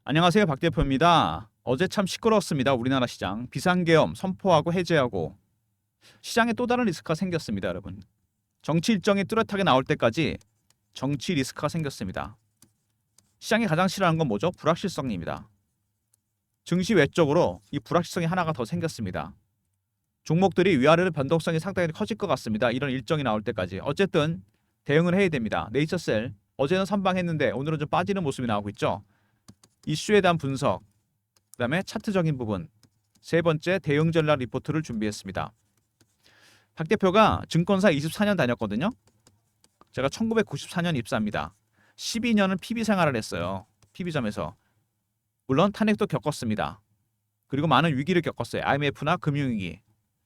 안녕하세요. 박 대표입니다. 어제 참 시끄러웠습니다. 우리나라 시장. 비상계엄 선포하고 해제하고 시장에 또 다른 리스크가 생겼습니다, 여러분. 정치 일정이 뚜렷하게 나올 때까지 정치 리스크가 생겼습니다. 시장이 가장 싫어하는 건 뭐죠? 불확실성입니다. 증시 외적으로 이 불확실성이 하나가 더 생겼습니다. 종목들이 위아래로 변동성이 상당히 커질 것 같습니다. 이런 일정이 나올 때까지. 어쨌든 대응을 해야 됩니다. 네이처셀 어제는 선방했는데 오늘은 좀 빠지는 모습이 나오고 있죠. 이슈에 대한 분석, 그다음에 차트적인 부분, 세 번째 대응 전략 리포트를 준비했습니다. 박 대표가 증권사 24년 다녔거든요. 제가 1994년 입사합니다. 12년은 PB 생활을 했어요. PB점에서. 물론 탄핵도 겪었습니다. 그리고 많은 위기를 겪었어요. IMF나 금융위기.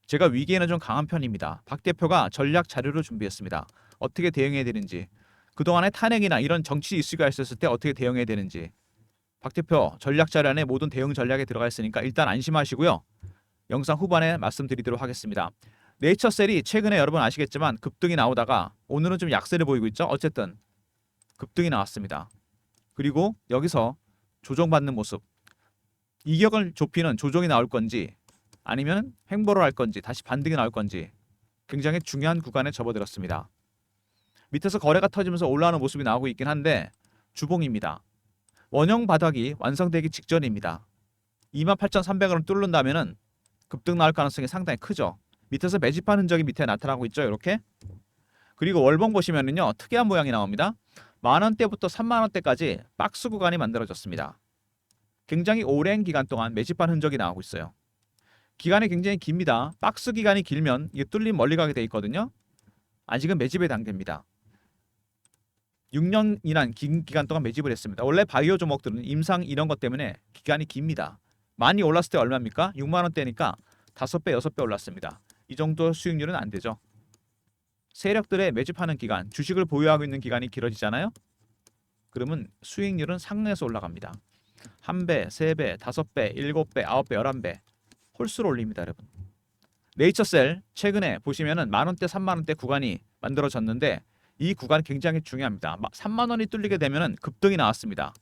제가 위기에는 좀 강한 편입니다. 박 대표가 전략 자료를 준비했습니다. 어떻게 대응해야 되는지, 그동안의 탄핵이나 이런 정치 이슈가 있었을 때 어떻게 대응해야 되는지. 박 대표 전략 자료 안에 모든 대응 전략에 들어가 있으니까 일단 안심하시고요. 영상 후반에 말씀드리도록 하겠습니다. 네이처셀이 최근에 여러분 아시겠지만 급등이 나오다가 오늘은 좀 약세를 보이고 있죠. 어쨌든 급등이 나왔습니다. 그리고 여기서 조정받는 모습. 이격을 좁히는 조정이 나올 건지 아니면 횡보를 할 건지 다시 반등이 나올 건지 굉장히 중요한 구간에 접어들었습니다. 밑에서 거래가 터지면서 올라오는 모습이 나오고 있긴 한데 주봉입니다. 원형 바닥이 완성되기 직전입니다. 28,300원을 뚫는다면은 급등 나올 가능성이 상당히 크죠. 밑에서 매집한 흔적이 밑에 나타나고 있죠. 이렇게. 그리고 월봉 보시면은요. 특이한 모양이 나옵니다. 만원대부터 3만원대까지 박스 구간이 만들어졌습니다. 굉장히 오랜 기간 동안 매집한 흔적이 나오고 있어요. 기간이 굉장히 깁니다. 박스 기간이 길면 이게 뚫림 멀리 가게 돼 있거든요. 아직은 매집의 단계입니다. 6년이란 긴 기간 동안 매집을 했습니다. 원래 바이오 종목들은 임상 이런 것 때문에 기간이 깁니다. 많이 올랐을 때 얼마입니까? 6만 원대니까 5배, 6배 올랐습니다. 이 정도 수익률은 안 되죠. 세력들의 매집하는 기간, 주식을 보유하고 있는 기간이 길어지잖아요. 그러면 수익률은 상승해서 올라갑니다. 1배, 3배, 5배, 7배, 9배, 11배 홀수로 올립니다, 여러분. 네이처셀 최근에 보시면은 만원대, 3만원대 구간이 만들어졌는데 이 구간 굉장히 중요합니다. 3만 원이 뚫리게 되면은 급등이 나왔습니다.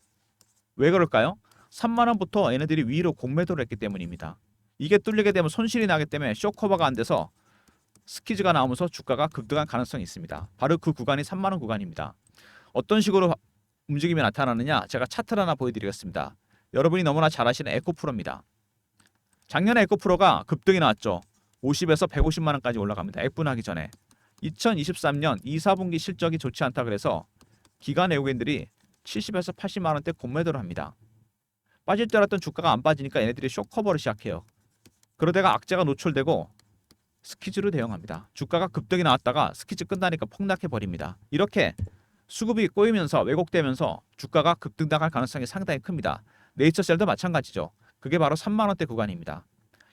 왜 그럴까요? 3만 원부터 얘네들이 위로 공매도를 했기 때문입니다. 이게 뚫리게 되면 손실이 나기 때문에 쇼커버가 안 돼서 스키즈가 나오면서 주가가 급등할 가능성이 있습니다. 바로 그 구간이 3만 원 구간입니다. 어떤 식으로 움직임이 나타나느냐 제가 차트를 하나 보여드리겠습니다. 여러분이 너무나 잘 아시는 에코프로입니다. 작년에 에코프로가 급등이 나왔죠. 50에서 150만 원까지 올라갑니다. F분하기 전에. 2023년 2, 4분기 실적이 좋지 않다 그래서 기관 외국인들이 70에서 80만 원대 공매도를 합니다. 빠질 줄 알았던 주가가 안 빠지니까 얘네들이 쇼커버를 시작해요. 그러다가 악재가 노출되고 스키즈로 대응합니다. 주가가 급등이 나왔다가 스키즈 끝나니까 폭락해 버립니다. 이렇게 수급이 꼬이면서 왜곡되면서 주가가 급등당할 가능성이 상당히 큽니다. 네이처셀도 마찬가지죠. 그게 바로 3만 원대 구간입니다.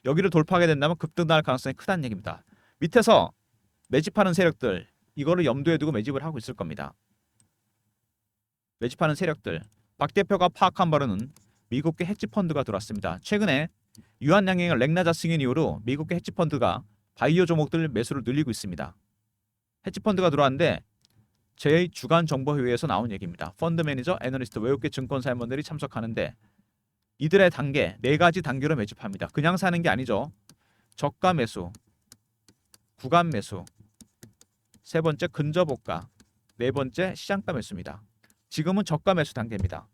여기를 돌파하게 된다면 급등당할 가능성이 크다는 얘기입니다. 밑에서 매집하는 세력들 이거를 염두에 두고 매집을 하고 있을 겁니다. 매집하는 세력들 박 대표가 파악한 바로는 미국계 헤지펀드가 들어왔습니다. 최근에 유한양행을 랭나자 승인 이후로 미국계 헤지펀드가 바이오 종목들 매수를 늘리고 있습니다. 헤지펀드가 들어왔는데 제 주간 정보회의에서 나온 얘기입니다. 펀드 매니저, 애널리스트, 외국계 증권사 임원들이 참석하는데 이들의 단계, 4가지 단계로 매집합니다. 그냥 사는 게 아니죠. 저가 매수, 구간 매수, 세 번째 근접호가, 네 번째 시장가 매수입니다. 지금은 저가 매수 단계입니다.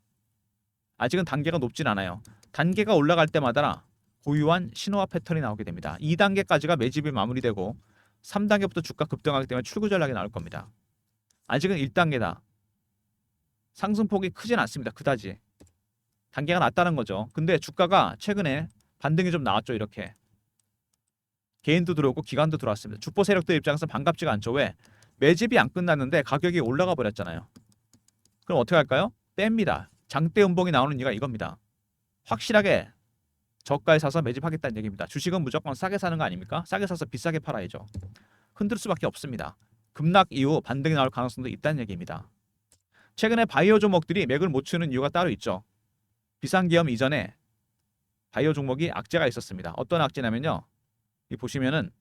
아직은 단계가 높진 않아요. 단계가 올라갈 때마다 고유한 신호와 패턴이 나오게 됩니다. 2단계까지가 매집이 마무리되고 3단계부터 주가 급등하기 때문에 출구 전략이 나올 겁니다. 아직은 1단계다. 상승폭이 크진 않습니다. 그다지. 단계가 낮다는 거죠. 근데 주가가 최근에 반등이 좀 나왔죠. 이렇게. 개인도 들어오고 기관도 들어왔습니다. 주포 세력들 입장에서 반갑지가 않죠. 왜? 매집이 안 끝났는데 가격이 올라가 버렸잖아요. 그럼 어떻게 할까요? 뺍니다. 장대 음봉이 나오는 이유가 이겁니다. 확실하게 저가에 사서 매집하겠다는 얘기입니다. 주식은 무조건 싸게 사는 거 아닙니까? 싸게 사서 비싸게 팔아야죠. 흔들 수밖에 없습니다. 급락 이후 반등이 나올 가능성도 있다는 얘기입니다. 최근에 바이오 종목들이 맥을 못 추는 이유가 따로 있죠. 비상계엄 이전에 바이오 종목이 악재가 있었습니다. 어떤 악재냐면요. 이 보시면은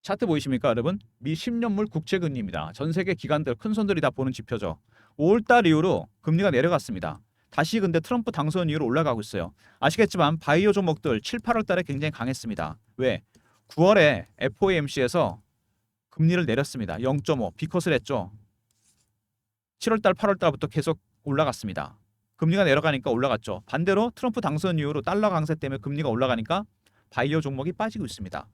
차트 보이십니까, 여러분? 미 10년물 국채 금리입니다. 전 세계 기관들, 큰 손들이 다 보는 지표죠. 5월달 이후로 금리가 내려갔습니다. 다시 근데 트럼프 당선 이후로 올라가고 있어요. 아시겠지만 바이오 종목들 7, 8월 달에 굉장히 강했습니다. 왜? 9월에 FOMC에서 금리를 내렸습니다. 0.5 비컷을 했죠. 7월 달, 8월 달부터 계속 올라갔습니다. 금리가 내려가니까 올라갔죠. 반대로 트럼프 당선 이후로 달러 강세 때문에 금리가 올라가니까 바이오 종목이 빠지고 있습니다.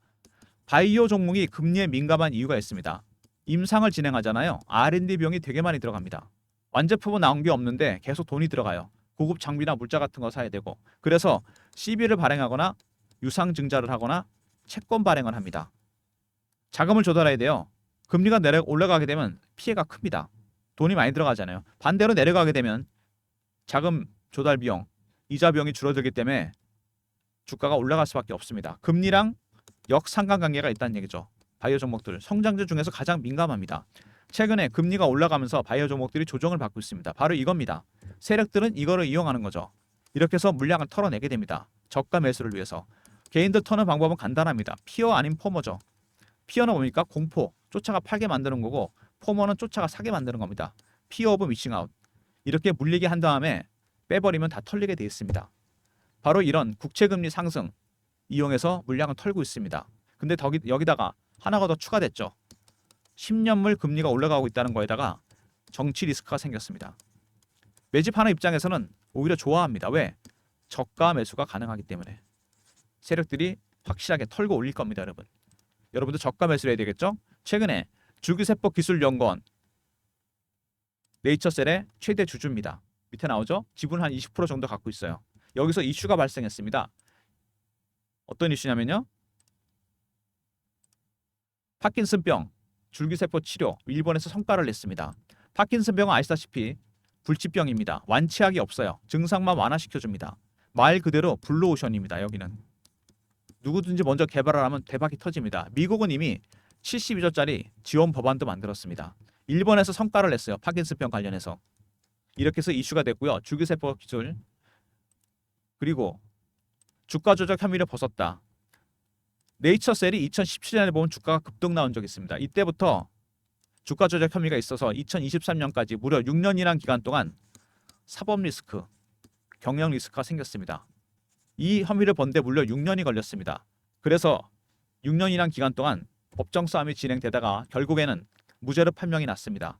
바이오 종목이 금리에 민감한 이유가 있습니다. 임상을 진행하잖아요. R&D 비용이 되게 많이 들어갑니다. 완제품은 나온 게 없는데 계속 돈이 들어가요. 고급 장비나 물자 같은 거 사야 되고. 그래서 CB를 발행하거나 유상증자를 하거나 채권 발행을 합니다. 자금을 조달해야 돼요. 금리가 올라가게 되면 피해가 큽니다. 돈이 많이 들어가잖아요. 반대로 내려가게 되면 자금 조달 비용, 이자 비용이 줄어들기 때문에 주가가 올라갈 수밖에 없습니다. 금리랑 역상관관계가 있다는 얘기죠. 바이오 종목들 성장주 중에서 가장 민감합니다. 최근에 금리가 올라가면서 바이오 종목들이 조정을 받고 있습니다. 바로 이겁니다. 세력들은 이거를 이용하는 거죠. 이렇게 해서 물량을 털어내게 됩니다. 저가 매수를 위해서. 개인들 터는 방법은 간단합니다. 피어 아닌 포머죠. 피어는 뭡니까? 공포, 쫓아가 팔게 만드는 거고, 포머는 쫓아가 사게 만드는 겁니다. 피어 오브 미싱 아웃. 이렇게 물리게 한 다음에 빼버리면 다 털리게 돼 있습니다. 바로 이런 국채금리 상승 이용해서 물량을 털고 있습니다. 근데 여기다가 하나가 더 추가됐죠. 10년물 금리가 올라가고 있다는 거에다가 정치 리스크가 생겼습니다. 매집하는 입장에서는 오히려 좋아합니다. 왜? 저가 매수가 가능하기 때문에. 세력들이 확실하게 털고 올릴 겁니다, 여러분. 여러분도 저가 매수를 해야 되겠죠? 최근에 줄기세포기술연구원 네이처셀의 최대 주주입니다. 밑에 나오죠? 지분 한 20% 정도 갖고 있어요. 여기서 이슈가 발생했습니다. 어떤 이슈냐면요. 파킨슨병 줄기세포 치료 일본에서 성과를 냈습니다. 파킨슨병은 아시다시피 불치병입니다. 완치약이 없어요. 증상만 완화시켜줍니다. 말 그대로 블루오션입니다. 여기는. 누구든지 먼저 개발을 하면 대박이 터집니다. 미국은 이미 72조짜리 지원 법안도 만들었습니다. 일본에서 성과를 냈어요. 파킨슨병 관련해서. 이렇게 해서 이슈가 됐고요. 줄기세포 기술 그리고 주가 조작 혐의를 벗었다. 네이처셀이 2017년에 보면 주가가 급등 나온 적이 있습니다. 이때부터 주가 조작 혐의가 있어서 2023년까지 무려 6년이란 기간 동안 사법 리스크, 경영 리스크가 생겼습니다. 이 혐의를 본데 무려 6년이 걸렸습니다. 그래서 6년이란 기간 동안 법정 싸움이 진행되다가 결국에는 무죄로 판명이 났습니다.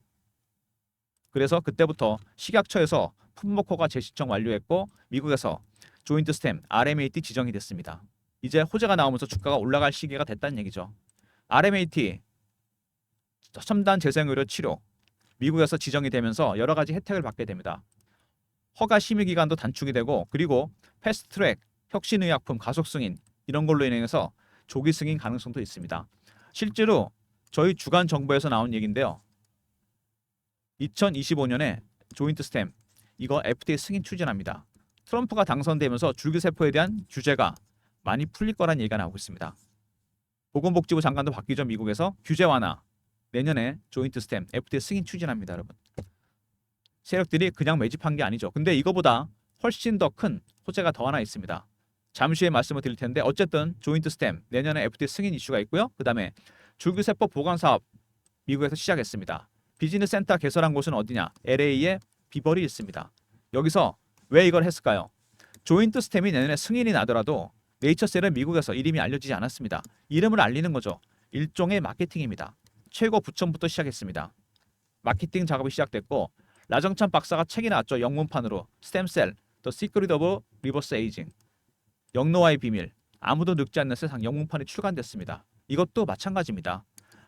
그래서 그때부터 식약처에서 품목허가 재신청 완료했고 미국에서 조인트 스템 RMAT 지정이 됐습니다. 이제 호재가 나오면서 주가가 올라갈 시기가 됐다는 얘기죠. RMAT 첨단 재생의료 치료 미국에서 지정이 되면서 여러 가지 혜택을 받게 됩니다. 허가 심의 기간도 단축이 되고 그리고 패스트트랙 혁신의약품 가속 승인 이런 걸로 인해서 조기 승인 가능성도 있습니다. 실제로 저희 주간 정보에서 나온 얘기인데요. 2025년에 조인트 스템 이거 FDA 승인 추진합니다. 트럼프가 당선되면서 줄기세포에 대한 규제가 많이 풀릴 거란 얘기가 나오고 있습니다. 보건복지부 장관도 바뀌죠. 미국에서 규제 완화 내년에 조인트 스템 FDA 승인 추진합니다. 여러분. 세력들이 그냥 매집한 게 아니죠. 근데 이거보다 훨씬 더 큰 호재가 더 하나 있습니다. 잠시 후에 말씀을 드릴 텐데 어쨌든 조인트 스템 내년에 FDA 승인 이슈가 있고요. 그 다음에 줄기세포 보관 사업 미국에서 시작했습니다. 비즈니스 센터 개설한 곳은 어디냐? LA의 비버리 있습니다. 여기서 왜 이걸 했을까요? 조인트 스템이 내년에 승인이 나더라도 네이처셀은 미국에서 이름이 알려지지 않았습니다. 이름을 알리는 거죠. 일종의 마케팅입니다. 최고 부천부터 시작했습니다. 마케팅 작업이 시작됐고 라정찬 박사가 책이 나왔죠. 영문판으로 스템셀, The Secret of Reverse Aging 영노화의 비밀 아무도 늙지 않는 세상 영문판이 출간됐습니다. 이것도 마찬가지입니다.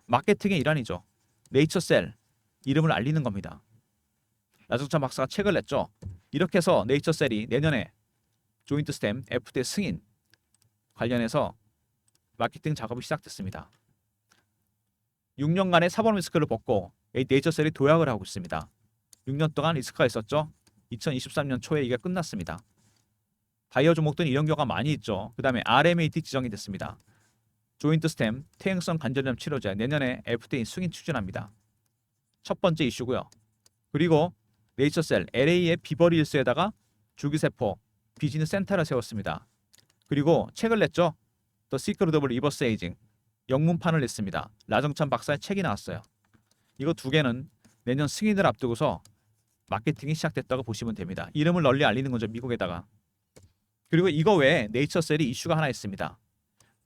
마케팅의 일환이죠. 네이처셀 이름을 알리는 겁니다. 라정찬 박사가 책을 냈죠. 이렇게 해서 네이처셀이 내년에 조인트 스템 FDA 승인 관련해서 마케팅 작업이 시작됐습니다. 6년간의 사법 리스크를 벗고 네이처셀이 도약을 하고 있습니다. 6년 동안 리스크가 있었죠. 2023년 초에 이게 끝났습니다. 바이오 종목들은 이런 경우가 많이 있죠. 그 다음에 RMAT 지정이 됐습니다. 조인트 스템 퇴행성 관절염 치료제 내년에 FDA 승인 추진합니다. 첫 번째 이슈고요. 그리고 네이처셀 LA의 비버리 hils에다가 줄기세포 비즈니스 센터를 세웠습니다. 그리고 책을 냈죠. The Secret of Reverse Aging 영문판을 냈습니다. 라정찬 박사의 책이 나왔어요. 이거 두 개는 내년 승인을 앞두고서 마케팅이 시작됐다고 보시면 됩니다. 이름을 널리 알리는 거죠, 미국에다가. 그리고 이거 외에 네이처셀이 이슈가 하나 있습니다.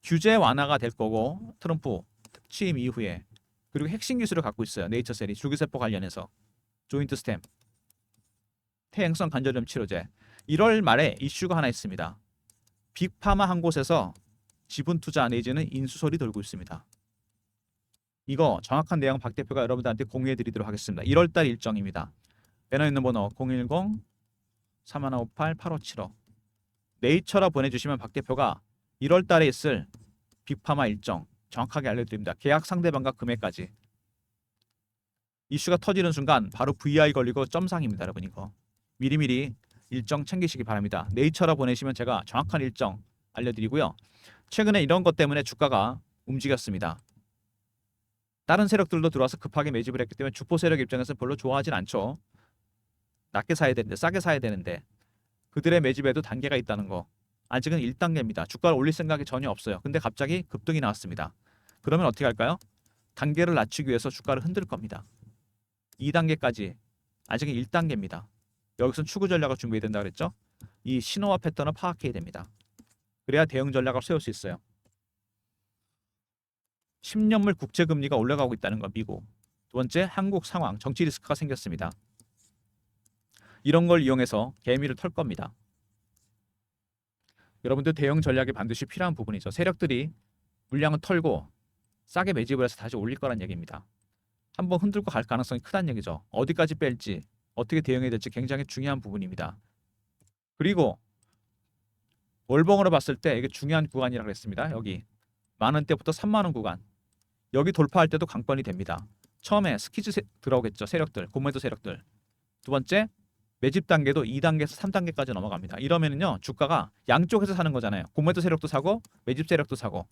규제 완화가 될 거고, 트럼프 취임 이후에. 그리고 핵심 기술을 갖고 있어요. 네이처셀이 줄기세포 관련해서. 조인트 스템, 퇴행성 관절염 치료제. 1월 말에 이슈가 하나 있습니다. 빅파마 한 곳에서 지분 투자 내지는 인수설이 돌고 있습니다. 이거 정확한 내용 박 대표가 여러분들한테 공유해 드리도록 하겠습니다. 1월달 일정입니다. 배너 있는 번호 010-3158-8575 네이처라 보내주시면 박 대표가 1월달에 있을 빅파마 일정 정확하게 알려드립니다. 계약 상대방과 금액까지. 이슈가 터지는 순간 바로 VI 걸리고 점상입니다. 여러분 이거 미리미리 일정 챙기시기 바랍니다. 네이처라 보내시면 제가 정확한 일정 알려드리고요. 최근에 이런 것 때문에 주가가 움직였습니다. 다른 세력들도 들어와서 급하게 매집을 했기 때문에 주포 세력 입장에서는 별로 좋아하진 않죠. 낮게 사야 되는데, 싸게 사야 되는데 그들의 매집에도 단계가 있다는 거. 아직은 1단계입니다. 주가를 올릴 생각이 전혀 없어요. 근데 갑자기 급등이 나왔습니다. 그러면 어떻게 할까요? 단계를 낮추기 위해서 주가를 흔들 겁니다. 2단계까지, 아직은 1단계입니다. 여기서는 추구 전략을 준비해야 된다 그랬죠? 이 신호와 패턴을 파악해야 됩니다. 그래야 대응 전략을 세울 수 있어요. 10년물 국채금리가 올라가고 있다는 거, 미국. 두 번째, 한국 상황, 정치 리스크가 생겼습니다. 이런 걸 이용해서 개미를 털 겁니다. 여러분들 대응 전략이 반드시 필요한 부분이죠. 세력들이 물량을 털고 싸게 매집을 해서 다시 올릴 거란 얘기입니다. 한번 흔들고 갈 가능성이 크다는 얘기죠. 어디까지 뺄지, 어떻게 대응해야 될지 굉장히 중요한 부분입니다. 그리고 월봉으로 봤을 때 이게 중요한 구간이라고 했습니다. 여기 10,000원대부터 30,000원 구간. 여기 돌파할 때도 강권이 됩니다. 처음에 스키즈 들어오겠죠. 세력들, 공매도 세력들. 두 번째, 매집 단계도 2단계에서 3단계까지 넘어갑니다. 이러면은요, 주가가 양쪽에서 사는 거잖아요. 공매도 세력도 사고 매집 세력도 사고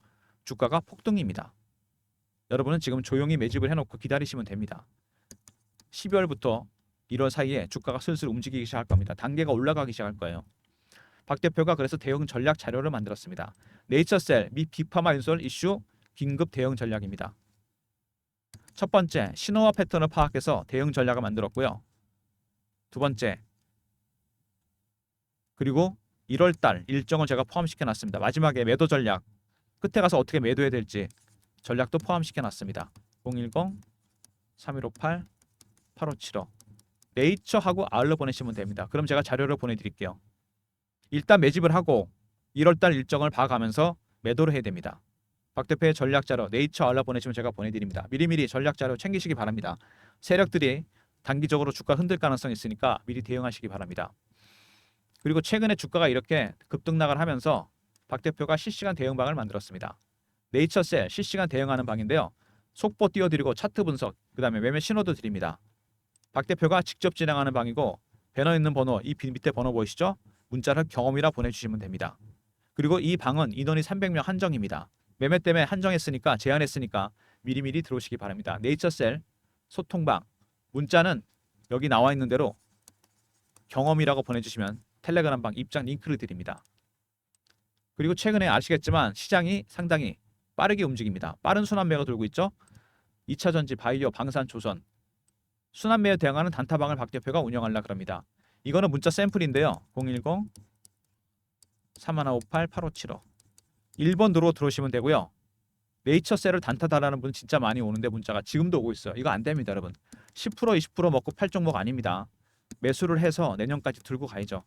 주가가 폭등입니다. 여러분은 지금 조용히 매집을 해놓고 기다리시면 됩니다. 12월부터 1월 사이에 주가가 슬슬 움직이기 시작할 겁니다. 단계가 올라가기 시작할 거예요. 박 대표가 그래서 대응 전략 자료를 만들었습니다. 네이처셀 및 빅파마 인수설 이슈 긴급 대응 전략입니다. 첫 번째, 신호와 패턴을 파악해서 대응 전략을 만들었고요. 두 번째, 그리고 1월달 일정을 제가 포함시켜 놨습니다. 마지막에 매도 전략, 끝에 가서 어떻게 매도해야 될지 전략도 포함시켜 놨습니다. 010-3158-8575 네이처하고 아울러 보내시면 됩니다. 그럼 제가 자료를 보내드릴게요. 일단 매집을 하고 1월달 일정을 봐가면서 매도를 해야 됩니다. 박 대표의 전략 자료 네이처 아울러 보내시면 제가 보내드립니다. 미리미리 전략 자료 챙기시기 바랍니다. 세력들이 단기적으로 주가 흔들 가능성이 있으니까 미리 대응하시기 바랍니다. 그리고 최근에 주가가 이렇게 급등락을 하면서 박 대표가 실시간 대응방을 만들었습니다. 네이처셀 실시간 대응하는 방인데요. 속보 띄워드리고 차트 분석, 그 다음에 매매 신호도 드립니다. 박 대표가 직접 진행하는 방이고 배너 있는 번호, 이 밑에 번호 보이시죠? 문자를 경험이라 보내주시면 됩니다. 그리고 이 방은 인원이 300명 한정입니다. 매매 때문에 한정했으니까 제한했으니까 미리미리 들어오시기 바랍니다. 네이처셀 소통방 문자는 여기 나와 있는 대로 경험이라고 보내주시면 텔레그램 방 입장 링크를 드립니다. 그리고 최근에 아시겠지만 시장이 상당히 빠르게 움직입니다. 빠른 순환매가 돌고 있죠. 2차전지, 바이오, 방산, 조선 순환매에 대응하는 단타방을 박 대표가 운영하려고 합니다. 이거는 문자 샘플인데요. 010-3158-8575 1번으로 들어오시면 되고요. 네이처셀을 단타 달라는 분 진짜 많이 오는데 문자가 지금도 오고 있어요. 이거 안 됩니다, 여러분. 10% 20% 먹고 팔 종목 아닙니다. 매수를 해서 내년까지 들고 가야죠.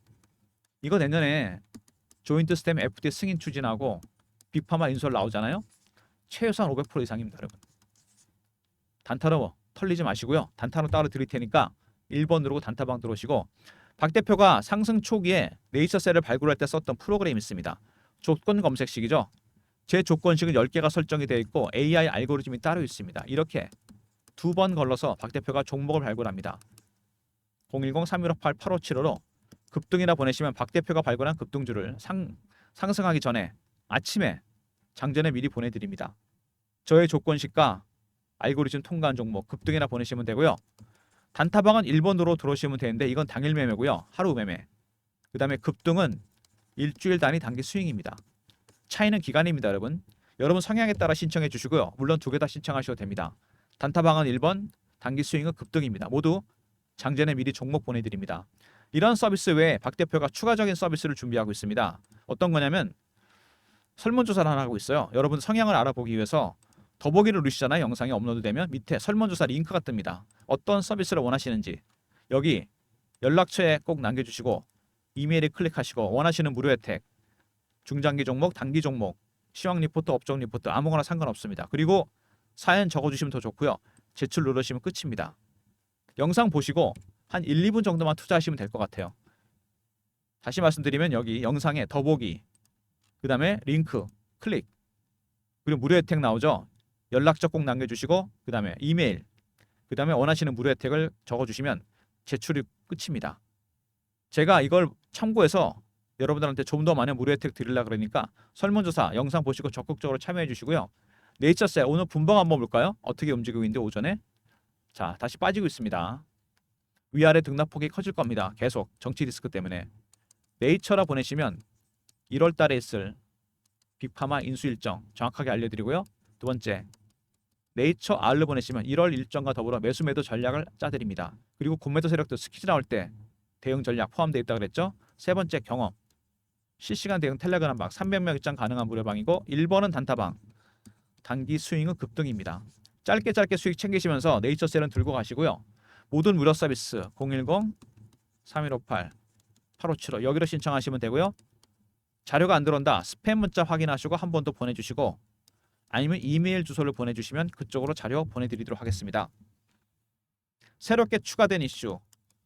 이거 내년에 조인트 스템 FT 승인 추진하고 빅파마 인수설 나오잖아요. 최소한 500% 이상입니다, 여러분. 단타로 털리지 마시고요. 단타로 따로 드릴 테니까 1번 누르고 단타방 들어오시고 박 대표가 상승 초기에 네이처셀을 발굴할 때 썼던 프로그램이 있습니다. 조건 검색식이죠. 제 조건식은 10개가 설정이 되어 있고 AI 알고리즘이 따로 있습니다. 이렇게 두 번 걸러서 박 대표가 종목을 발굴합니다. 010-3158-8575로 급등이나 보내시면 박 대표가 발굴한 급등주를 상승하기 전에 아침에 장전에 미리 보내드립니다. 저의 조건식과 알고리즘 통과한 종목 급등이나 보내시면 되고요. 단타방은 1번으로 들어오시면 되는데 이건 당일 매매고요. 하루 매매. 그 다음에 급등은 일주일 단위 단기 스윙입니다. 차이는 기간입니다, 여러분. 여러분 성향에 따라 신청해 주시고요. 물론 두 개 다 신청하셔도 됩니다. 단타방은 1번, 단기 수익은 급등입니다. 모두 장전에 미리 종목 보내드립니다. 이런 서비스 외에 박 대표가 추가적인 서비스를 준비하고 있습니다. 어떤 거냐면 설문조사를 하나 하고 있어요. 여러분 성향을 알아보기 위해서 더보기를 누르시잖아요. 영상이 업로드되면 밑에 설문조사 링크가 뜹니다. 어떤 서비스를 원하시는지 여기 연락처에 꼭 남겨주시고 이메일에 클릭하시고 원하시는 무료 혜택, 중장기 종목, 단기 종목, 시황 리포트, 업종 리포트 아무거나 상관없습니다. 그리고 사연 적어주시면 더 좋고요. 제출 누르시면 끝입니다. 영상 보시고 한 1, 2분 정도만 투자하시면 될 것 같아요. 다시 말씀드리면 여기 영상에 더보기, 그 다음에 링크, 클릭, 그리고 무료 혜택 나오죠. 연락처 꼭 남겨주시고 그 다음에 이메일, 그 다음에 원하시는 무료 혜택을 적어주시면 제출이 끝입니다. 제가 이걸 참고해서 여러분들한테 좀 더 많은 무료 혜택 드리려고 그러니까 설문조사 영상 보시고 적극적으로 참여해 주시고요. 네이처셀 오늘 분봉 한번 볼까요? 어떻게 움직이고 있는데 오전에 자 다시 빠지고 있습니다. 위아래 등락폭이 커질 겁니다. 계속 정치 리스크 때문에. 네이처라 보내시면 1월 달에 있을 빅파마 인수 일정 정확하게 알려드리고요. 두 번째 네이처 R로 보내시면 1월 일정과 더불어 매수 매도 전략을 짜드립니다. 그리고 공매도 세력도 스키즈 나올 때 대응 전략 포함되어 있다고 그랬죠. 세 번째 경험 실시간 대응 텔레그램 방 300명 입장 가능한 무료방이고 1번은 단타방 단기 스윙은 급등입니다. 짧게 수익 챙기시면서 네이처셀은 들고 가시고요. 모든 무료 서비스 010-3158-8575 여기로 신청하시면 되고요. 자료가 안 들어온다. 스팸 문자 확인하시고 한 번 더 보내주시고 아니면 이메일 주소를 보내주시면 그쪽으로 자료 보내드리도록 하겠습니다. 새롭게 추가된 이슈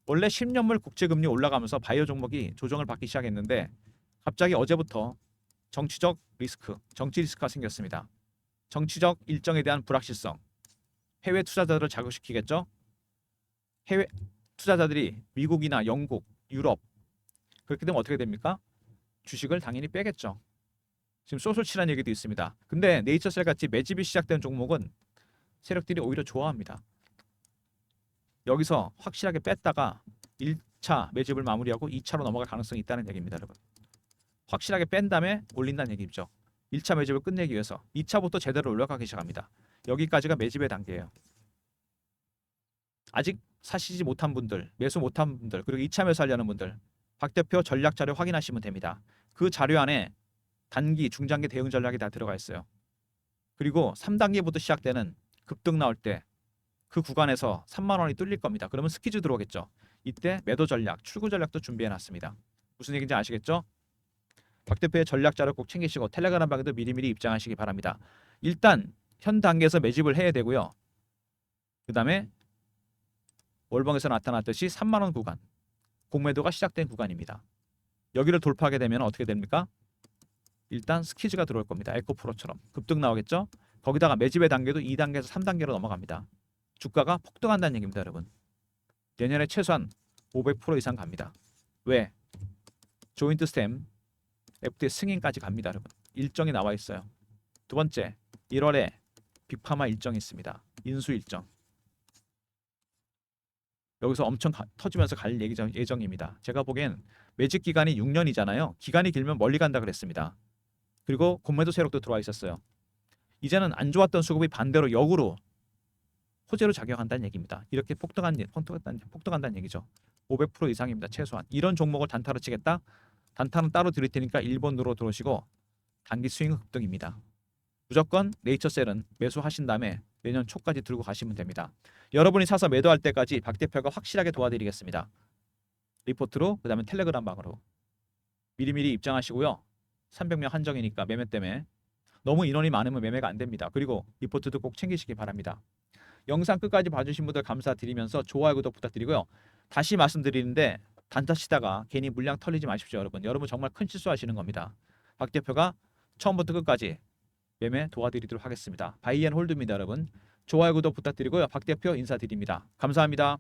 원래 10년물 국제금리 올라가면서 바이오 종목이 조정을 받기 시작했는데 갑자기 어제부터 정치 리스크가 생겼습니다. 정치적 일정에 대한 불확실성 해외 투자자들을 자극시키겠죠. 해외 투자자들이 미국이나 영국, 유럽 그렇게 되면 어떻게 됩니까? 주식을 당연히 빼겠죠. 지금 쏘술치라는 얘기도 있습니다. 근데 네이처셀 같이 매집이 시작된 종목은 세력들이 오히려 좋아합니다. 여기서 확실하게 뺐다가 1차 매집을 마무리하고 2차로 넘어갈 가능성이 있다는 얘기입니다. 여러분. 확실하게 뺀 다음에 올린다는 얘기죠. 1차 매집을 끝내기 위해서 2차부터 제대로 올라가기 시작합니다. 여기까지가 매집의 단계예요. 아직 사시지 못한 분들, 매수 못한 분들, 그리고 2차 매수하려는 분들 박 대표 전략 자료 확인하시면 됩니다. 그 자료 안에 단기, 중장기 대응 전략이 다 들어가 있어요. 그리고 3단계부터 시작되는 급등 나올 때 그 구간에서 3만 원이 뚫릴 겁니다. 그러면 스퀴즈 들어오겠죠. 이때 매도 전략, 출구 전략도 준비해 놨습니다. 무슨 얘기인지 아시겠죠? 박 대표의 전략 자료 꼭 챙기시고 텔레그램 방에도 미리미리 입장하시기 바랍니다. 일단 현 단계에서 매집을 해야 되고요. 그 다음에 월봉에서 나타났듯이 3만 원 구간, 공매도가 시작된 구간입니다. 여기를 돌파하게 되면 어떻게 됩니까? 일단 스퀴즈가 들어올 겁니다. 에코프로처럼 급등 나오겠죠? 거기다가 매집의 단계도 2단계에서 3단계로 넘어갑니다. 주가가 폭등한다는 얘기입니다. 여러분. 내년에 최소한 500% 이상 갑니다. 왜? 조인트 스탬 FTA 승인까지 갑니다. 여러분. 일정이 나와 있어요. 두 번째 1월에 빅파마 일정이 있습니다. 인수 일정. 여기서 엄청 터지면서 갈 예정입니다. 제가 보기엔 매집 기간이 6년이잖아요. 기간이 길면 멀리 간다 그랬습니다. 그리고 공매도 세력도 들어와 있었어요. 이제는 안 좋았던 수급이 반대로 역으로 호재로 작용한다는 얘기입니다. 이렇게 폭등한다는 얘기죠. 500% 이상입니다. 최소한. 이런 종목을 단타로 치겠다? 단타는 따로 드릴 테니까 1번으로 들어오시고 단기 스윙은 급등입니다. 무조건 네이처셀은 매수하신 다음에 내년 초까지 들고 가시면 됩니다. 여러분이 사서 매도할 때까지 박 대표가 확실하게 도와드리겠습니다. 리포트로 그 다음에 텔레그램 방으로 미리미리 입장하시고요. 300명 한정이니까 매매 때문에 너무 인원이 많으면 매매가 안 됩니다. 그리고 리포트도 꼭 챙기시기 바랍니다. 영상 끝까지 봐주신 분들 감사드리면서 좋아요 구독 부탁드리고요. 다시 말씀드리는데 단타 치다가 괜히 물량 털리지 마십시오. 여러분 정말 큰 실수하시는 겁니다. 박 대표가 처음부터 끝까지 매매 도와드리도록 하겠습니다. 바이앤홀드입니다. 여러분 좋아요 구독 부탁드리고요. 박 대표 인사드립니다. 감사합니다.